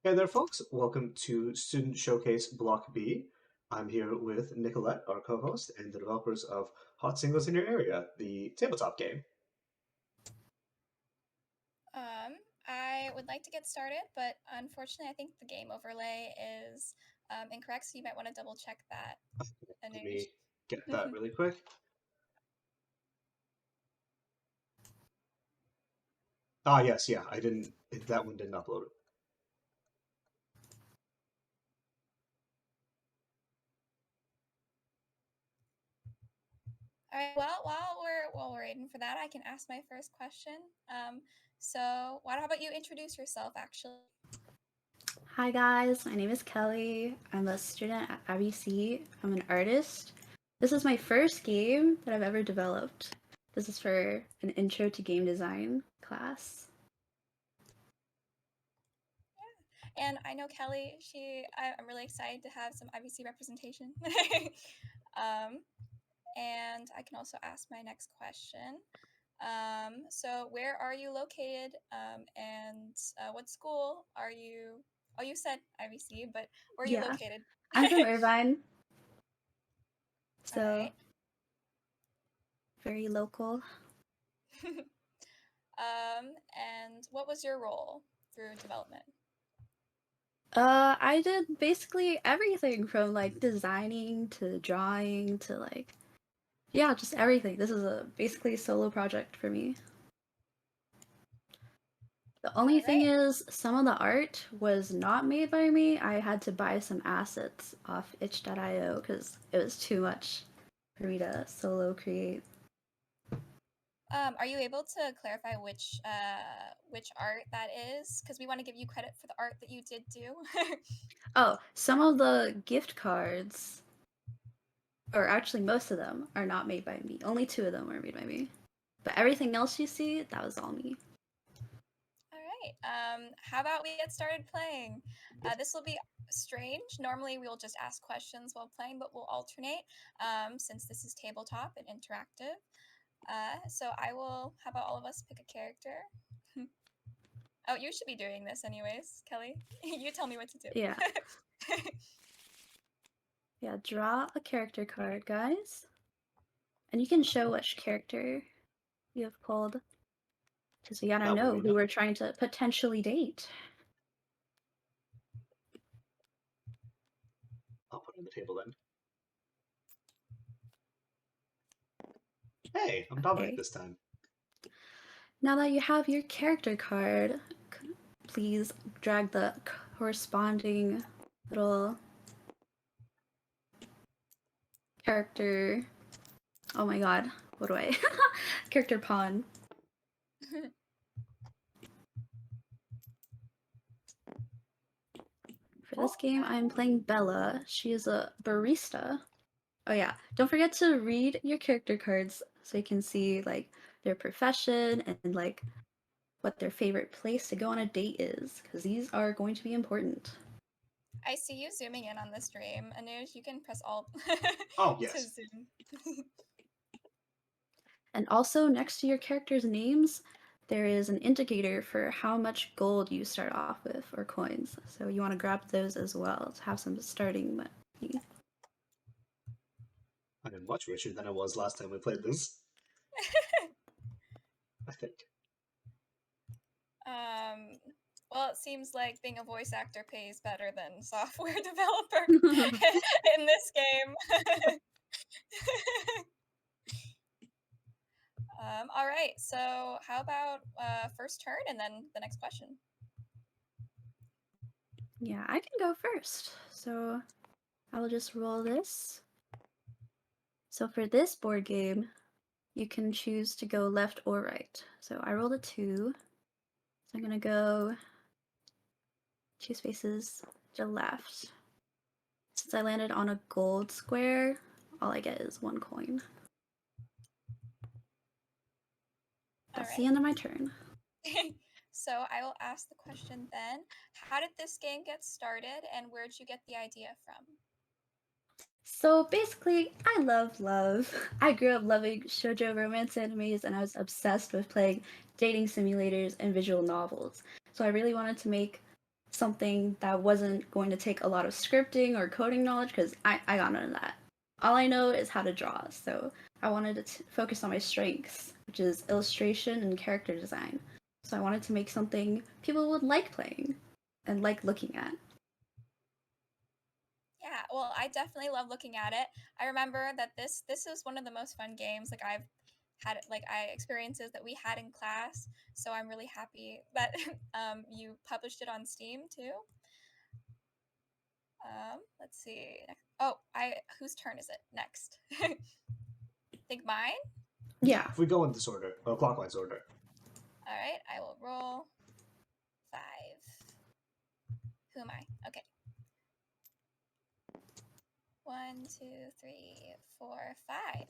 Hey there, folks. Welcome to Student Showcase Block B. I'm here with Nicolette, our co-host, and the developers of Hot Singles in Your Area, the tabletop game. Um, I would like to get started, but unfortunately, I think the game overlay is incorrect, so you might want to double check that. Let me get that All really quick. Ah, yes, yeah, I didn't, that one didn't upload. right. Well, while we're waiting for that, I can ask my first question. So, how about you introduce yourself, actually? Hi guys, my name is Kelly. I'm a student at IBC. I'm an artist. This is my first game that I've ever developed. This is for an intro to game design class. And I know Kelly. I'm really excited to have some IBC representation. And I can also ask my next question. So where are you located? And what school are you? Oh, you said IVC, but where are you Yeah, located? I'm from Irvine, All so right. very local. And what was your role through development? I did basically everything from like designing to drawing to yeah, just everything. This is a basically a solo project for me. The only All thing right. is, some of the art was not made by me. I had to buy some assets off itch.io because it was too much for me to solo create. Are you able to clarify which art that is? Because we want to give you credit for the art that you did do. Oh, some of the gift cards, or actually most of them, are not made by me. Only two of them were made by me. But everything else you see, that was all me. All right. How about we get started playing? This will be strange. Normally, we'll just ask questions while playing, but we'll alternate since this is tabletop and interactive. So I will. How about all of us pick a character? Oh, you should be doing this anyways, Kelly. You tell me what to do. Yeah. Yeah, draw a character card, guys. And you can show which character you have pulled. Because we gotta That way know we who know. we're trying to potentially date. I'll put it on the table then. Hey, I'm Dominic Okay. this time. Now that you have your character card, please drag the corresponding little character. Oh my god, what do I? Character pawn. For this game, I'm playing Bella. She is a barista. Oh yeah, don't forget to read your character cards so you can see like their profession and like what their favorite place to go on a date is, because these are going to be important. I see you zooming in on the stream. Anuj, you can press Alt Oh, to yes. zoom. And also, next to your characters' names, there is an indicator for how much gold you start off with, or coins. So you want to grab those as well to have some starting money. I am much richer than I was last time we played this, I think. Um, well, it seems like being a voice actor pays better than software developer in this game. All right, so how about first turn and then the next question? Yeah, I can go first. So I will just roll this. So for this board game, you can choose to go left or right. So I rolled a 2. So I'm going to go 2 spaces to left. Since I landed on a gold square, all I get is 1 coin. All That's the right. end of my turn. So I will ask the question then. How did this game get started and where'd you get the idea from? So basically, I love love. I grew up loving shoujo romance animes and I was obsessed with playing dating simulators and visual novels. So I really wanted to make something that wasn't going to take a lot of scripting or coding knowledge, because I got none of that. All I know is how to draw, so I wanted to focus on my strengths, which is illustration and character design. So I wanted to make something people would like playing and like looking at. Yeah, well, I definitely love looking at it. I remember that this is one of the most fun games like I've had experiences that we had in class. So I'm really happy that you published it on Steam too. Let's see. Oh, whose turn is it next? Think mine. Yeah. If we go in this order, clockwise order. All right, I will roll 5. Who am I? Okay. 1, 2, 3, 4, 5. There's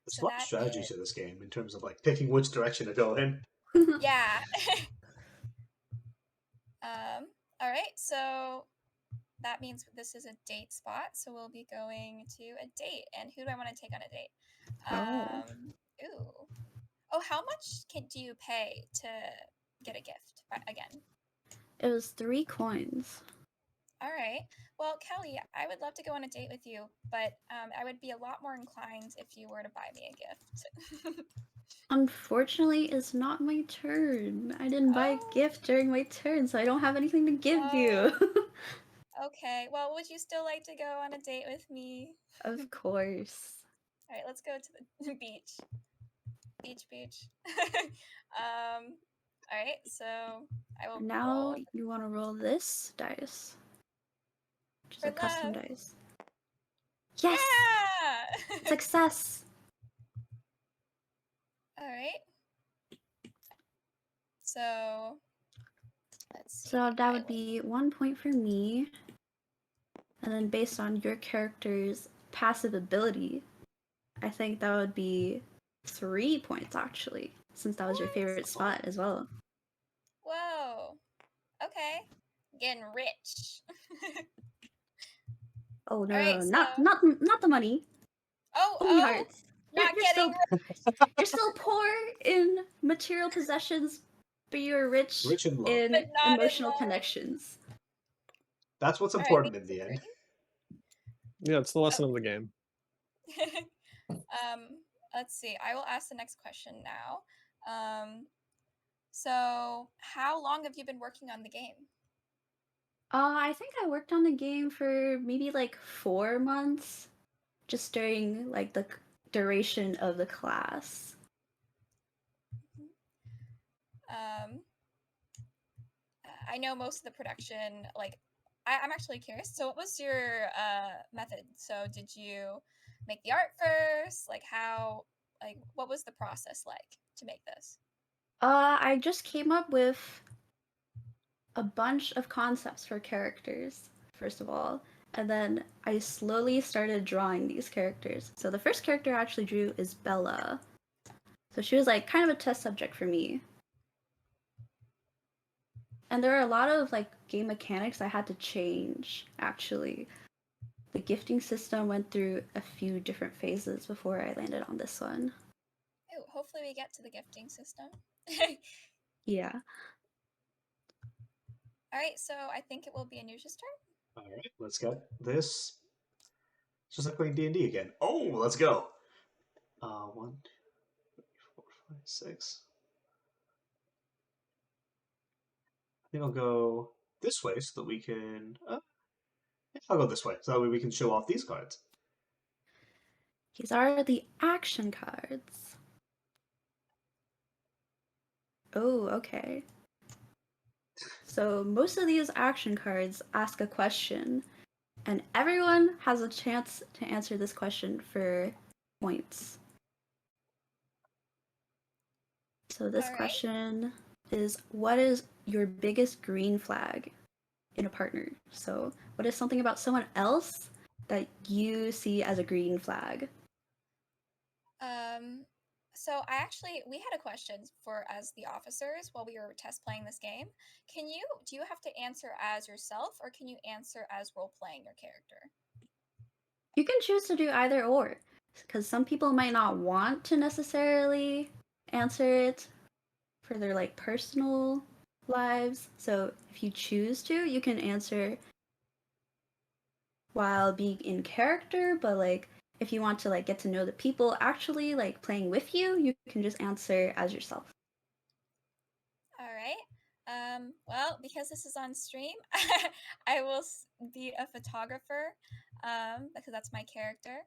So a lot of that strategy is to this game in terms of like picking which direction to go in. yeah. All right, so that means this is a date spot, so we'll be going to a date. And who do I want to take on a date? Oh. Ooh. Oh, how much do you pay to get a gift again? It was 3 coins. All right. Well, Kelly, I would love to go on a date with you, but I would be a lot more inclined if you were to buy me a gift. Unfortunately, it's not my turn. I didn't buy a Oh, gift during my turn, so I don't have anything to give you. okay. Well, would you still like to go on a date with me? Of course. All right, let's go to the beach. Beach. All right, so I will Now roll you want to roll this dice, which is for a custom love. dice. Yes! Yeah! Success! All right. So let's see. So that would be 1 point for me. And then based on your character's passive ability, I think that would be 3 points actually, since that was your favorite spot as well. Whoa. Okay. Getting rich. Oh no, All right, no, so not the money. Only oh, hearts. not You're getting still you're still poor in material possessions, but you're rich Rich in love. but in not in emotional love. connections. That's what's All right, important in the end. Yeah, it's the lesson of the game. um, let's see. I will ask the next question now. So how long have you been working on the game? I think I worked on the game for maybe like 4 months, just during like the duration of the class. Um, I know most of the production, like, I'm actually curious. So, what was your method? So, did you make the art first? What was the process like to make this? I just came up with a bunch of concepts for characters, first of all, and then I slowly started drawing these characters. So the first character I actually drew is Bella. So she was like kind of a test subject for me. And there are a lot of like game mechanics I had to change actually. The gifting system went through a few different phases before I landed on this one. Ooh, hopefully, we get to the gifting system. Yeah. All right, so I think it will be Anusha's turn. All right, let's get this. It's just like playing D&D again. Oh, let's go. 1, 2, 3, 4, 5, 6. I think I'll go this way so that we can. I'll go this way so that way we can show off these cards. These are the action cards. Oh, okay. So most of these action cards ask a question, and everyone has a chance to answer this question for points. So this All right. question is, what is your biggest green flag in a partner? So what is something about someone else that you see as a green flag? So we had a question for as the officers while we were test playing this game. Do you have to answer as yourself or can you answer as role playing your character? You can choose to do either or, because some people might not want to necessarily answer it for their like personal lives. So if you choose to, you can answer while being in character, but like if you want to like get to know the people actually like playing with you, you can just answer as yourself. All right. Well, because this is on stream, I will be a photographer because that's my character.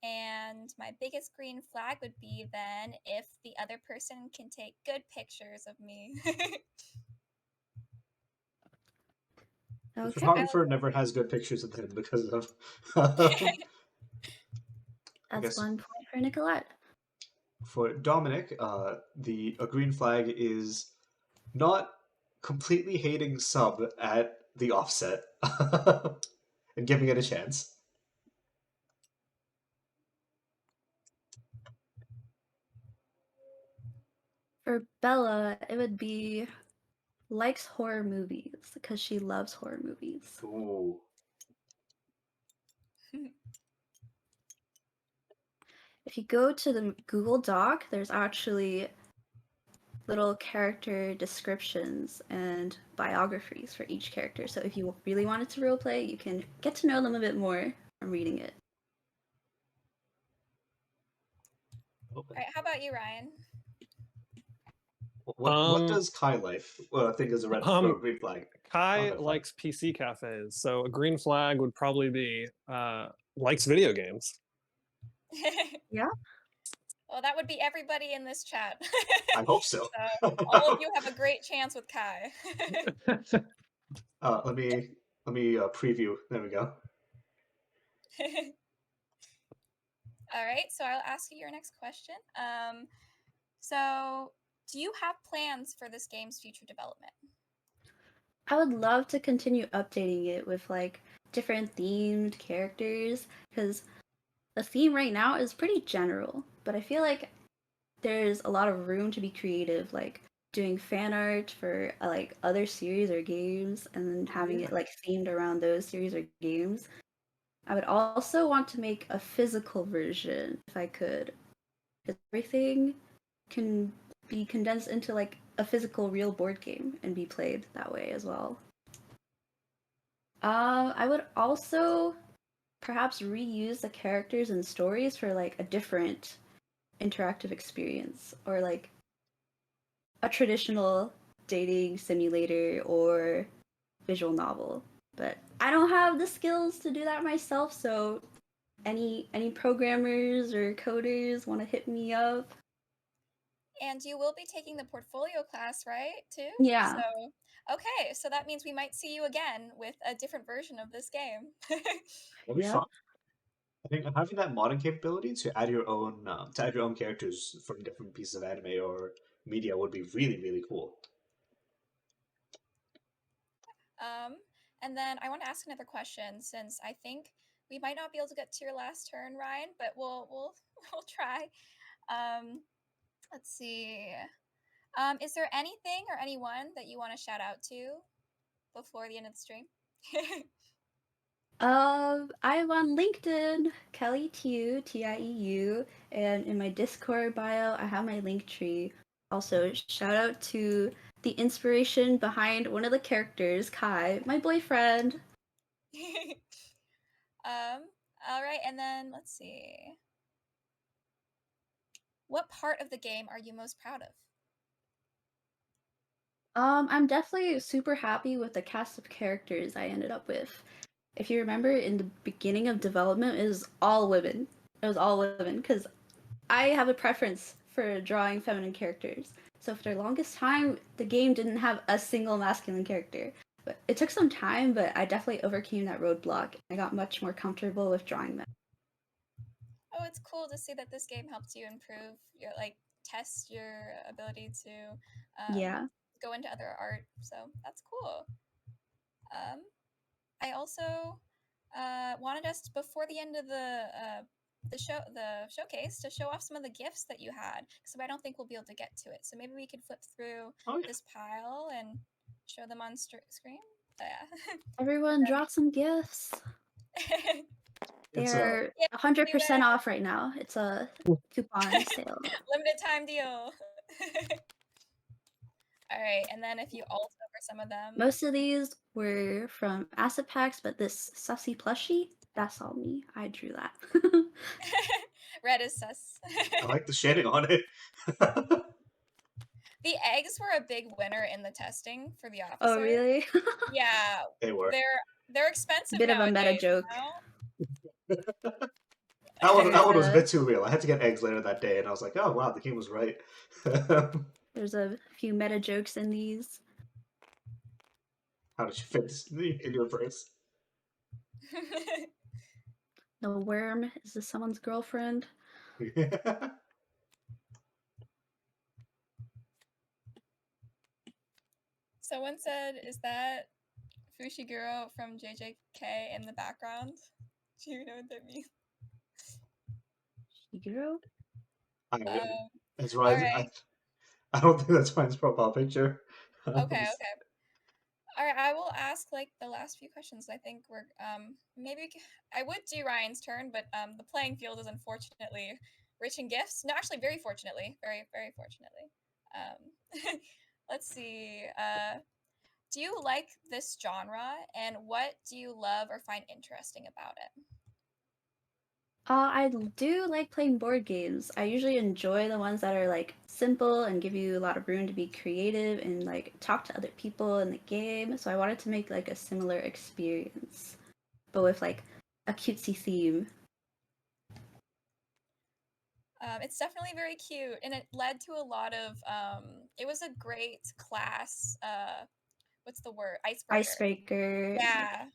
And my biggest green flag would be then if the other person can take good pictures of me. The Okay. photographer never has good pictures of him because of. I That's guess 1 point for Nicolette. for Dominic, a green flag is not completely hating sub at the offset and giving it a chance. For Bella, it would be likes horror movies because she loves horror movies. Ooh. If you go to the Google Doc, there's actually little character descriptions and biographies for each character. So if you really wanted to roleplay, you can get to know them a bit more from reading it. All right, how about you, Ryan? What does Kai Life think is a red or green flag? Kai Red flag. likes PC cafes, so a green flag would probably be likes video games. Yeah. Well, that would be everybody in this chat. I hope so. So all of you have a great chance with Kai. Let me preview. There we go. All right, so I'll ask you your next question. So do you have plans for this game's future development? I would love to continue updating it with like different themed characters because the theme right now is pretty general, but I feel like there's a lot of room to be creative, like doing fan art for like other series or games and then having it like themed around those series or games. I would also want to make a physical version if I could. Everything can be condensed into like a physical real board game and be played that way as well. I would also perhaps reuse the characters and stories for like a different interactive experience or like a traditional dating simulator or visual novel. But I don't have the skills to do that myself, so any programmers or coders want to hit me up? And you will be taking the portfolio class, right, too? Yeah. So, okay, so that means we might see you again with a different version of this game. That'd be Yeah. fun. I think having that modding capability to add your own characters from different pieces of anime or media would be really, really cool. And then I want to ask another question since I think we might not be able to get to your last turn, Ryan, but we'll we'll try. Let's see. Is there anything or anyone that you want to shout out to before the end of the stream? I'm on LinkedIn, Kelly Tieu, Tieu, and in my Discord bio, I have my link tree. Also, shout out to the inspiration behind one of the characters, Kai, my boyfriend. All right, and then let's see. What part of the game are you most proud of? I'm definitely super happy with the cast of characters I ended up with. If you remember, in the beginning of development, it was all women. It was all women because I have a preference for drawing feminine characters. So for the longest time, the game didn't have a single masculine character. But it took some time, but I definitely overcame that roadblock. I got much more comfortable with drawing them. Oh, it's cool to see that this game helped you improve your test your ability to Yeah. go into other art. So that's cool. I also wanted us before the end of the showcase to show off some of the gifts that you had because I don't think we'll be able to get to it. So maybe we could flip through this pile and show them on screen. So, yeah. Everyone drop some gifts. They're 100% off right now. It's a coupon sale. Limited time deal. All right, and then if you alt over some of them. Most of these were from asset packs, but this sussy plushie, that's all me. I drew that. Red is sus. I like the shading on it. The eggs were a big winner in the testing for the Oh, officer. really? Yeah, They were. they're expensive Bit of a nowadays. meta joke. That one There's was a a- bit too real. I had to get eggs later that day, and I was like, oh wow, the game was right. There's a few meta jokes in these. How did you fit this in your purse? The worm, is this someone's girlfriend? Someone said, "Is that Fushiguro from JJK in the background?" Do you know what that means? Shiguro? That's all right. right. I don't think that's Ryan's profile picture. Okay. All right, I will ask like the last few questions. I think we're maybe I would do Ryan's turn, but the playing field is unfortunately rich in gifts. No, actually, very fortunately, very fortunately. Let's see. Do you like this genre, and what do you love or find interesting about it? I do like playing board games. I usually enjoy the ones that are like simple and give you a lot of room to be creative and like talk to other people in the game. So I wanted to make like a similar experience, but with like a cutesy theme. It's definitely very cute, and it led to a lot of. It was a great class. What's the word? Icebreaker. Icebreaker. Yeah.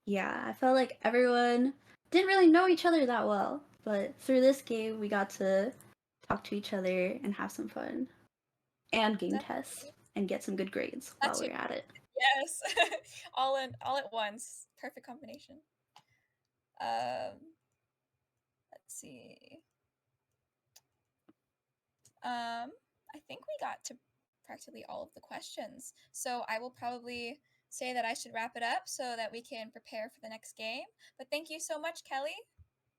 Yeah, I felt like everyone didn't really know each other that well, but through this game we got to talk to each other and have some fun and game tests and get some good grades while we're at it. Yes, all at once. Perfect combination. Let's see. I think we got to practically all of the questions. So I will probably say that I should wrap it up so that we can prepare for the next game. But thank you so much, Kelly.